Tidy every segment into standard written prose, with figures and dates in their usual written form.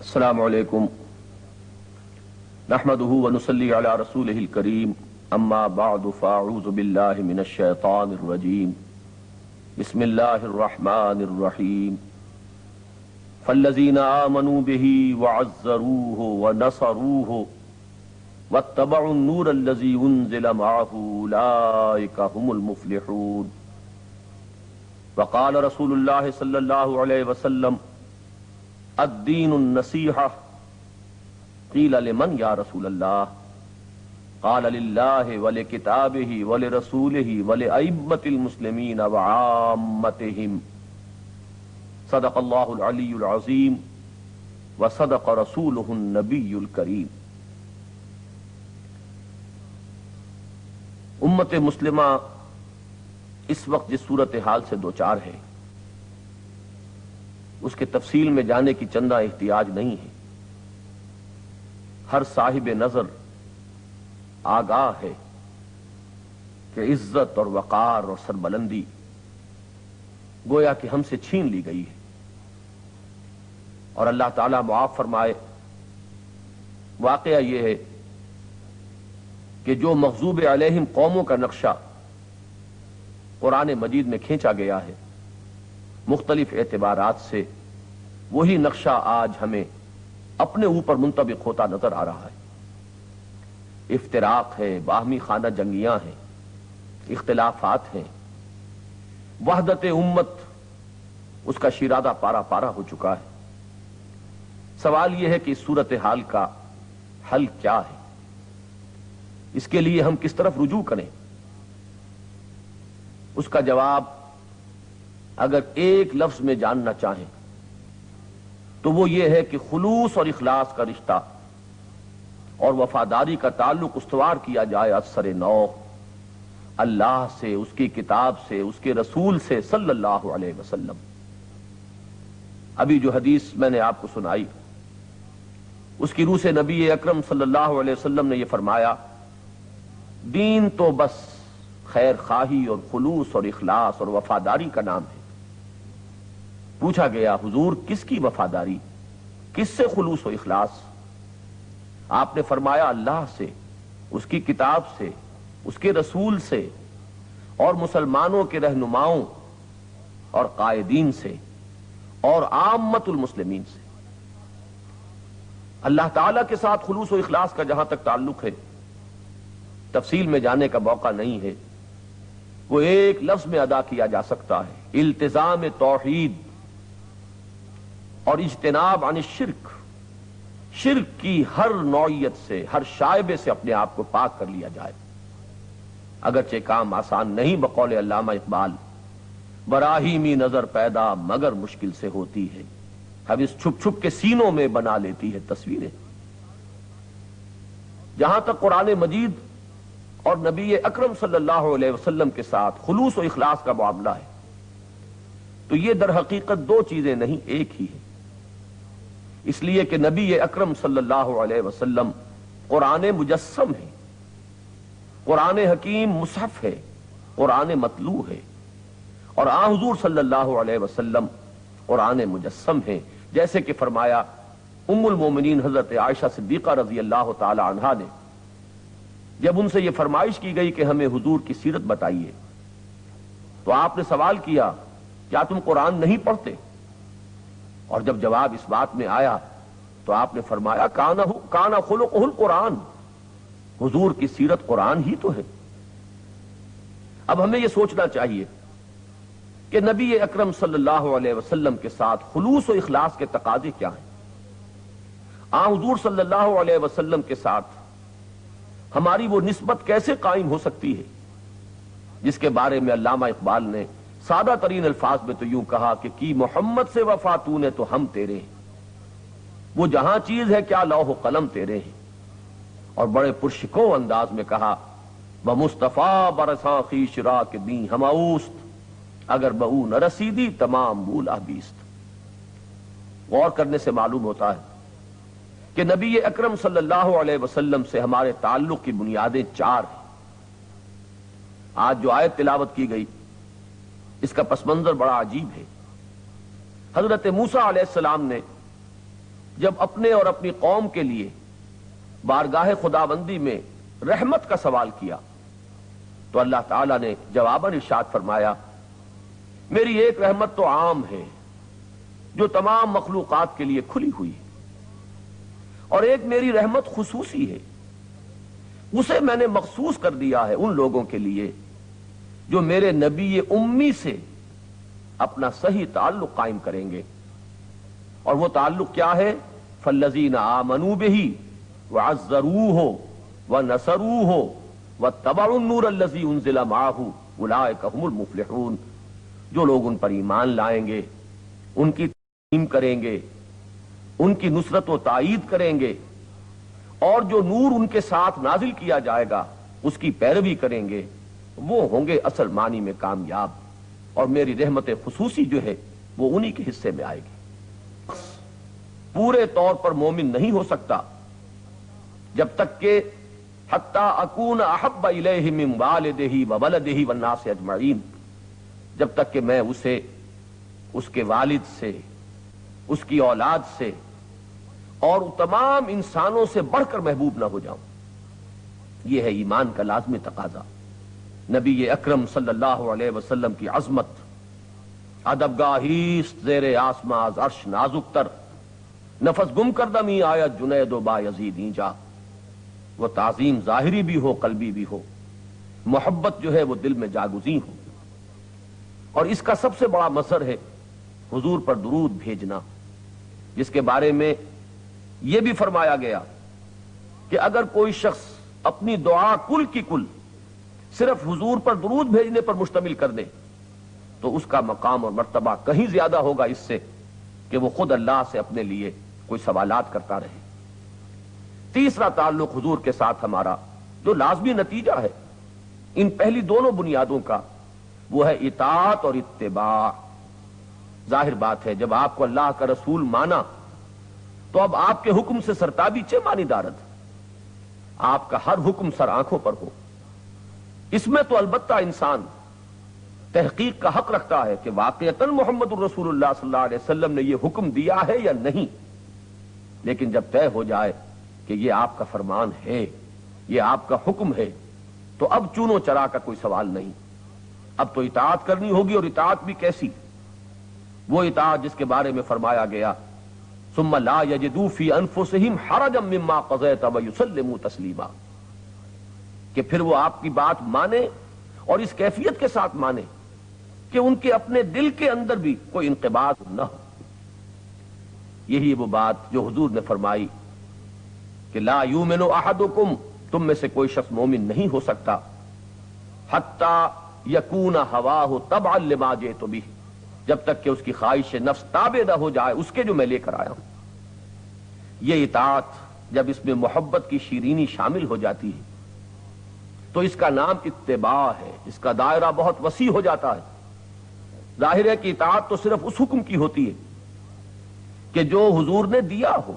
السلام علیکم نحمده ونصلی علی رسوله الکریم اما بعد فاعوذ باللہ من الشیطان الرجیم بسم اللہ الرحمن الرحیم فالذین آمنوا به وعزروه ونصروه واتبعوا النور الذي انزل معه اولئک هم المفلحون وقال رسول اللہ صلی اللہ علیہ وسلم الدین النصیحہ قیل لمن یا رسول اللہ قال للہ ولکتابہ ولرسولہ ولأئمة المسلمین وعامتہم صدق اللہ العلی العظیم وصدق رسولہ النبی الکریم۔ امت مسلمہ اس وقت جس صورتحال سے دوچار ہے اس کے تفصیل میں جانے کی چندہ احتیاج نہیں ہے۔ ہر صاحب نظر آگاہ ہے کہ عزت اور وقار اور سربلندی گویا کہ ہم سے چھین لی گئی ہے، اور اللہ تعالیٰ معاف فرمائے۔ واقعہ یہ ہے کہ جو مغضوب علیہم قوموں کا نقشہ قرآن مجید میں کھینچا گیا ہے، مختلف اعتبارات سے وہی نقشہ آج ہمیں اپنے اوپر منطبق ہوتا نظر آ رہا ہے۔ افتراق ہے، باہمی خانہ جنگیاں ہیں، اختلافات ہیں، وحدت امت اس کا شیرادہ پارا پارا ہو چکا ہے۔ سوال یہ ہے کہ اس صورتحال کا حل کیا ہے، اس کے لیے ہم کس طرف رجوع کریں؟ اس کا جواب اگر ایک لفظ میں جاننا چاہیں تو وہ یہ ہے کہ خلوص اور اخلاص کا رشتہ اور وفاداری کا تعلق استوار کیا جائے اثر نو اللہ سے، اس کی کتاب سے، اس کے رسول سے صلی اللہ علیہ وسلم۔ ابھی جو حدیث میں نے آپ کو سنائی اس کی روح سے نبی اکرم صلی اللہ علیہ وسلم نے یہ فرمایا، دین تو بس خیر خواہی اور خلوص اور اخلاص اور وفاداری کا نام ہے۔ پوچھا گیا حضور کس کی وفاداری، کس سے خلوص و اخلاص؟ آپ نے فرمایا اللہ سے، اس کی کتاب سے، اس کے رسول سے، اور مسلمانوں کے رہنماؤں اور قائدین سے، اور عامت المسلمین سے۔ اللہ تعالیٰ کے ساتھ خلوص و اخلاص کا جہاں تک تعلق ہے، تفصیل میں جانے کا موقع نہیں ہے، وہ ایک لفظ میں ادا کیا جا سکتا ہے، التزام توحید اور اجتناب عن الشرک۔ شرک کی ہر نوعیت سے، ہر شائبے سے اپنے آپ کو پاک کر لیا جائے۔ اگرچہ کام آسان نہیں، بقول علامہ اقبال، براہیمی نظر پیدا مگر مشکل سے ہوتی ہے، حوث چھپ چھپ کے سینوں میں بنا لیتی ہے تصویریں۔ جہاں تک قرآن مجید اور نبی اکرم صلی اللہ علیہ وسلم کے ساتھ خلوص و اخلاص کا معاملہ ہے تو یہ در حقیقت دو چیزیں نہیں، ایک ہی ہے۔ اس لیے کہ نبی اکرم صلی اللہ علیہ وسلم قرآن مجسم ہے، قرآن حکیم مصحف ہے، قرآن متلو ہے، اور آن حضور صلی اللہ علیہ وسلم قرآن مجسم ہے۔ جیسے کہ فرمایا ام المومنین حضرت عائشہ صدیقہ رضی اللہ تعالی عنہا نے، جب ان سے یہ فرمائش کی گئی کہ ہمیں حضور کی سیرت بتائیے، تو آپ نے سوال کیا کیا تم قرآن نہیں پڑھتے؟ اور جب جواب اس بات میں آیا تو آپ نے فرمایا کانا خلقہ القرآن، حضور کی سیرت قرآن ہی تو ہے۔ اب ہمیں یہ سوچنا چاہیے کہ نبی اکرم صلی اللہ علیہ وسلم کے ساتھ خلوص و اخلاص کے تقاضے کیا ہیں؟ حضور صلی اللہ علیہ وسلم کے ساتھ ہماری وہ نسبت کیسے قائم ہو سکتی ہے جس کے بارے میں علامہ اقبال نے سادہ ترین الفاظ میں تو یوں کہا کہ کی محمد سے وفا تو نے تو ہم تیرے ہیں، وہ جہاں چیز ہے کیا لوح و قلم تیرے ہیں۔ اور بڑے پرشکو انداز میں کہا بمصطفیٰ برساں خیش را کے دیں ہماؤست اگر بہو نہ رسیدی تمام بولا بیست۔ غور کرنے سے معلوم ہوتا ہے کہ نبی اکرم صلی اللہ علیہ وسلم سے ہمارے تعلق کی بنیادیں چار ہیں۔ آج جو آیت تلاوت کی گئی اس کا پس منظر بڑا عجیب ہے۔ حضرت موسیٰ علیہ السلام نے جب اپنے اور اپنی قوم کے لیے بارگاہ خداوندی میں رحمت کا سوال کیا تو اللہ تعالیٰ نے جواباً ارشاد فرمایا میری ایک رحمت تو عام ہے جو تمام مخلوقات کے لیے کھلی ہوئی ہے، اور ایک میری رحمت خصوصی ہے، اسے میں نے مخصوص کر دیا ہے ان لوگوں کے لیے جو میرے نبی امی سے اپنا صحیح تعلق قائم کریں گے۔ اور وہ تعلق کیا ہے؟ فالذین آمنوا بہ وعزروہ ونصروہ واتبعوا النور الذی انزل معہ اولئک هم المفلحون۔ جو لوگ ان پر ایمان لائیں گے، ان کی تعظیم کریں گے، ان کی نصرت و تائید کریں گے، اور جو نور ان کے ساتھ نازل کیا جائے گا اس کی پیروی کریں گے، وہ ہوں گے اصل معنی میں کامیاب، اور میری رحمت خصوصی جو ہے وہ انہی کے حصے میں آئے گی۔ پورے طور پر مومن نہیں ہو سکتا جب تک کہ حتی اکون احب الیہ من والدہ وولدہ والناس اجمعین، جب تک کہ میں اسے اس کے والد سے، اس کی اولاد سے اور تمام انسانوں سے بڑھ کر محبوب نہ ہو جاؤں۔ یہ ہے ایمان کا لازمی تقاضا۔ نبی اکرم صلی اللہ علیہ وسلم کی عظمت، ادبگاہیست زیر آسماں از عرش نازک تر، نفس گم کردمی آیت جنید و با یزید اینجا۔ وہ تعظیم ظاہری بھی ہو قلبی بھی ہو، محبت جو ہے وہ دل میں جاگزیں ہو، اور اس کا سب سے بڑا مظہر ہے حضور پر درود بھیجنا، جس کے بارے میں یہ بھی فرمایا گیا کہ اگر کوئی شخص اپنی دعا کل کی کل صرف حضور پر درود بھیجنے پر مشتمل کر دے تو اس کا مقام اور مرتبہ کہیں زیادہ ہوگا اس سے کہ وہ خود اللہ سے اپنے لیے کوئی سوالات کرتا رہے۔ تیسرا تعلق حضور کے ساتھ ہمارا جو لازمی نتیجہ ہے ان پہلی دونوں بنیادوں کا، وہ ہے اطاعت اور اتباع۔ ظاہر بات ہے جب آپ کو اللہ کا رسول مانا تو اب آپ کے حکم سے سرتابی چے مانی دارد، آپ کا ہر حکم سر آنکھوں پر ہو۔ اس میں تو البتہ انسان تحقیق کا حق رکھتا ہے کہ واقعتاً محمد الرسول اللہ صلی اللہ علیہ وسلم نے یہ حکم دیا ہے یا نہیں، لیکن جب طے ہو جائے کہ یہ آپ کا فرمان ہے، یہ آپ کا حکم ہے، تو اب چونو چرا کا کوئی سوال نہیں، اب تو اطاعت کرنی ہوگی، اور اطاعت بھی کیسی؟ وہ اطاعت جس کے بارے میں فرمایا گیا ثم لا یجدوا فی انفسہم حرجا مما قضیت ویسلموا تسلیما، کہ پھر وہ آپ کی بات مانے اور اس کیفیت کے ساتھ مانے کہ ان کے اپنے دل کے اندر بھی کوئی انقباض نہ ہو۔ یہی وہ بات جو حضور نے فرمائی کہ لا یؤمن احدکم، تم میں سے کوئی شخص مومن نہیں ہو سکتا حتی یکون ہواہ تبعا لما جئت بہ، جب تک کہ اس کی خواہش نفس تابع نہ ہو جائے اس کے جو میں لے کر آیا ہوں۔ یہ اطاعت جب اس میں محبت کی شیرینی شامل ہو جاتی ہے تو اس کا نام اتباع ہے، اس کا دائرہ بہت وسیع ہو جاتا ہے۔ ظاہر ہے کہ اطاعت تو صرف اس حکم کی ہوتی ہے کہ جو حضور نے دیا ہو،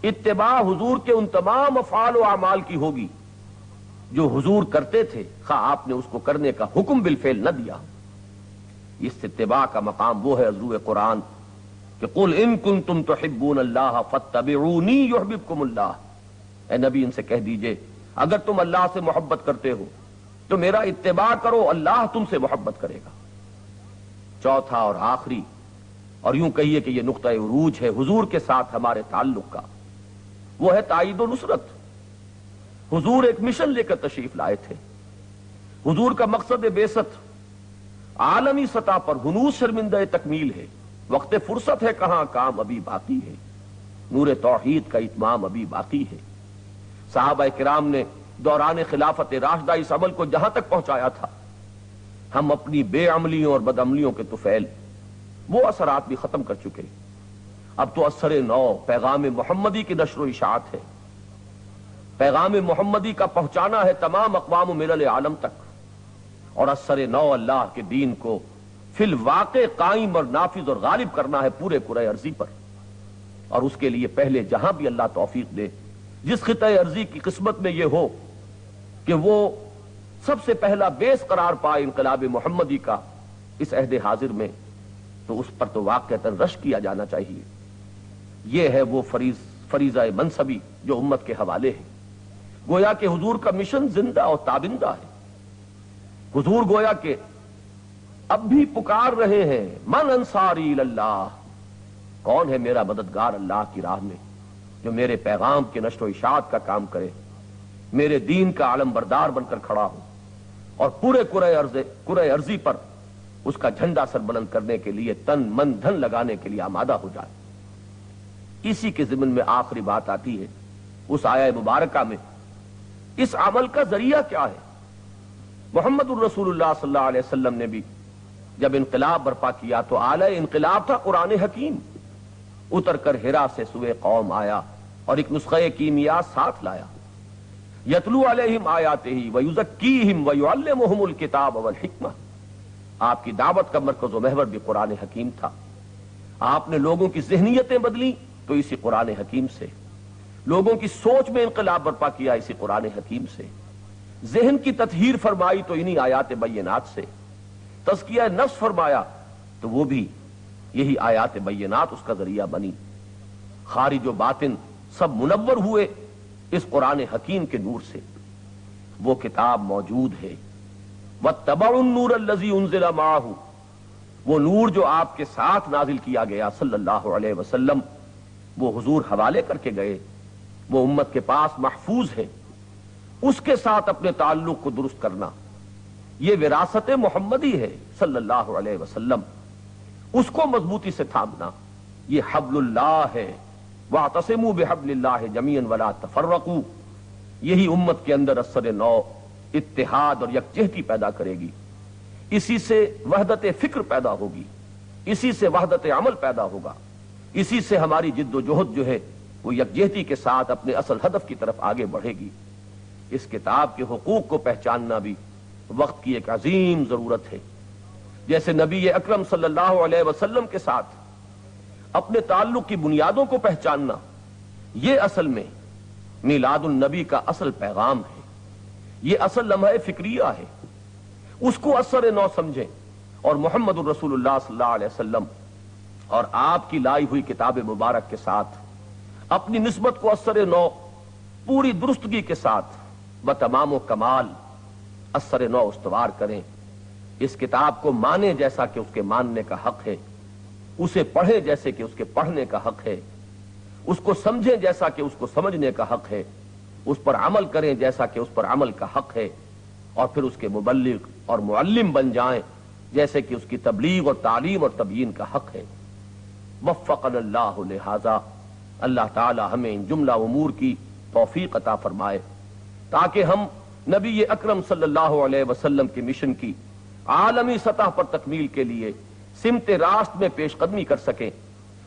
اتباع حضور کے ان تمام افعال و اعمال کی ہوگی جو حضور کرتے تھے، خواہ آپ نے اس کو کرنے کا حکم بالفعل نہ دیا۔ اس اتباع کا مقام وہ ہے از روئے قرآن کہ قل ان کنتم تحبون اللہ فاتبعونی یحببکم اللہ، اے نبی ان سے کہہ دیجئے اگر تم اللہ سے محبت کرتے ہو تو میرا اتباع کرو، اللہ تم سے محبت کرے گا۔ چوتھا اور آخری، اور یوں کہیے کہ یہ نقطہ عروج ہے حضور کے ساتھ ہمارے تعلق کا، وہ ہے تائید و نصرت۔ حضور ایک مشن لے کر تشریف لائے تھے۔ حضور کا مقصد بعثت عالمی سطح پر ہنوز شرمندہ تکمیل ہے، وقت فرصت ہے کہاں، کام ابھی باقی ہے، نور توحید کا اتمام ابھی باقی ہے۔ صحابہ کرام نے دوران خلافت راشدہ اس عمل کو جہاں تک پہنچایا تھا، ہم اپنی بے عملیوں اور بد عملیوں کے طفیل وہ اثرات بھی ختم کر چکے۔ اب تو اثر نو پیغام محمدی کی نشر و اشاعت ہے، پیغام محمدی کا پہنچانا ہے تمام اقوام و ملل عالم تک، اور اثر نو اللہ کے دین کو فی الواقع قائم اور نافذ اور غالب کرنا ہے پورے کرۂ ارضی پر۔ اور اس کے لیے پہلے جہاں بھی اللہ توفیق دے، جس خطۂ ارضی کی قسمت میں یہ ہو کہ وہ سب سے پہلا بیس قرار پائے انقلاب محمدی کا اس عہد حاضر میں، تو اس پر تو واقعتاً رش کیا جانا چاہیے۔ یہ ہے وہ فریضہ منصبی جو امت کے حوالے ہے۔ گویا کہ حضور کا مشن زندہ اور تابندہ ہے۔ حضور گویا کہ اب بھی پکار رہے ہیں، من انصاری اللہ، کون ہے میرا مددگار اللہ کی راہ میں جو میرے پیغام کے نشر و اشاعت کا کام کرے، میرے دین کا علم بردار بن کر کھڑا ہو اور پورے کرۂ ارضی پر اس کا جھنڈا سر بلند کرنے کے لیے تن من دھن لگانے کے لیے آمادہ ہو جائے۔ اسی کے ضمن میں آخری بات آتی ہے اس آیہ مبارکہ میں، اس عمل کا ذریعہ کیا ہے؟ محمد الرسول اللہ صلی اللہ علیہ وسلم نے بھی جب انقلاب برپا کیا تو آلہ انقلاب تھا قرآن حکیم، اتر کر ہرا سے سوئے قوم آیا اور ایک نسخہ کیمیا ساتھ لایا، یتلو علیہم آیاتہ ویزکیہم ویعلمہم الکتاب والحکمہ۔ آپ کی دعوت کا مرکز و محور بھی قرآن حکیم تھا۔ آپ نے لوگوں کی ذہنیتیں بدلی تو اسی قرآن حکیم سے، لوگوں کی سوچ میں انقلاب برپا کیا اسی قرآن حکیم سے، ذہن کی تطہیر فرمائی تو انہی آیات بینات سے، تزکیہ نفس فرمایا تو وہ بھی یہی آیات بینات اس کا ذریعہ بنی۔ خارج و باطن سب منور ہوئے اس قرآن حکیم کے نور سے۔ وہ کتاب موجود ہے، وَاتَّبَعُوا النُّورَ الَّذِي أُنزِلَ مَعَهُ، وہ نور جو آپ کے ساتھ نازل کیا گیا صلی اللہ علیہ وسلم، وہ حضور حوالے کر کے گئے، وہ امت کے پاس محفوظ ہے۔ اس کے ساتھ اپنے تعلق کو درست کرنا، یہ وراثت محمدی ہے صلی اللہ علیہ وسلم، اس کو مضبوطی سے تھامنا، یہ حبل اللہ ہے، وَاعْتَصِمُوا بِحَبْلِ اللَّهِ جَمِيعًا وَلَا تَفَرَّقُوا۔ یہی امت کے اندر اثر نو، اتحاد اور یکجہتی پیدا کرے گی، اسی سے وحدت فکر پیدا ہوگی، اسی سے وحدت عمل پیدا ہوگا، اسی سے ہماری جد و جہد جو ہے وہ یکجہتی کے ساتھ اپنے اصل ہدف کی طرف آگے بڑھے گی۔ اس کتاب کے حقوق کو پہچاننا بھی وقت کی ایک عظیم ضرورت ہے۔ جیسے نبی اکرم صلی اللہ علیہ وسلم کے ساتھ اپنے تعلق کی بنیادوں کو پہچاننا، یہ اصل میں میلاد النبی کا اصل پیغام ہے، یہ اصل لمحہ فکریہ ہے۔ اس کو اثر نو سمجھیں اور محمد الرسول اللہ صلی اللہ علیہ وسلم اور آپ کی لائی ہوئی کتاب مبارک کے ساتھ اپنی نسبت کو اثر نو پوری درستگی کے ساتھ بتمام و کمال اثر نو استوار کریں۔ اس کتاب کو مانیں جیسا کہ اس کے ماننے کا حق ہے، اسے پڑھیں جیسے کہ اس کے پڑھنے کا حق ہے، اس کو سمجھیں جیسا کہ اس کو سمجھنے کا حق ہے، اس پر عمل کریں جیسا کہ اس پر عمل کا حق ہے، اور پھر اس کے مبلغ اور معلم بن جائیں جیسے کہ اس کی تبلیغ اور تعلیم اور تبیین کا حق ہے۔ وفقنا اللہ لہذا، اللہ تعالی ہمیں ان جملہ امور کی توفیق عطا فرمائے تاکہ ہم نبی اکرم صلی اللہ علیہ وسلم کے مشن کی عالمی سطح پر تکمیل کے لیے سمت راست میں پیش قدمی کر سکیں،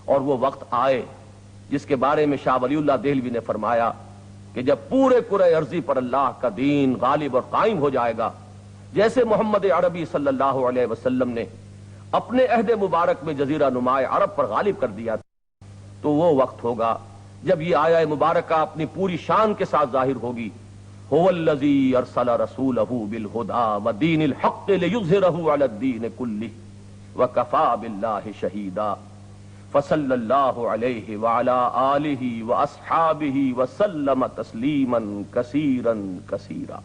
اور وہ وقت آئے جس کے بارے میں شاہ ولی اللہ دہلوی نے فرمایا کہ جب پورے کرۂ ارضی پر اللہ کا دین غالب اور قائم ہو جائے گا، جیسے محمد عربی صلی اللہ علیہ وسلم نے اپنے عہد مبارک میں جزیرہ نما عرب پر غالب کر دیا، تو وہ وقت ہوگا جب یہ آیہ مبارکہ اپنی پوری شان کے ساتھ ظاہر ہوگی۔ هو الذی ارسل رسولہ بالہدی ودین الحق لیظہرہ علی الدین کلہ وکفی باللہ شہیدا، فصلی اللہ علیہ وعلی آلہ واصحابہ وسلم تسلیما کثیرا کثیرا۔